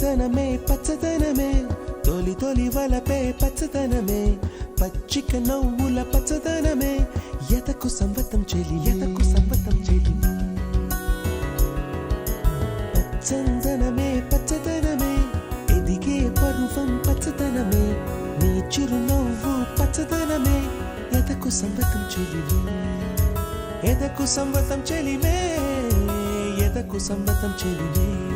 పచ్చదనమే పచ్చదనమే తొలి తొలి వలపే పచ్చదనమే పచ్చిక నవ్వుల పచ్చదనమే ఎదకు సంవతం చెలి ఎదకు సంవతం చెలి పచ్చదనమే పచ్చదనమే ఎదిగే పరువం పచ్చదనమే నీ చిరునవ్వు పచ్చదనమే ఎదకు సంవతం చెలిమే ఎదకు సంవతం చెలిమే ఎదకు సంవతం చెలిమే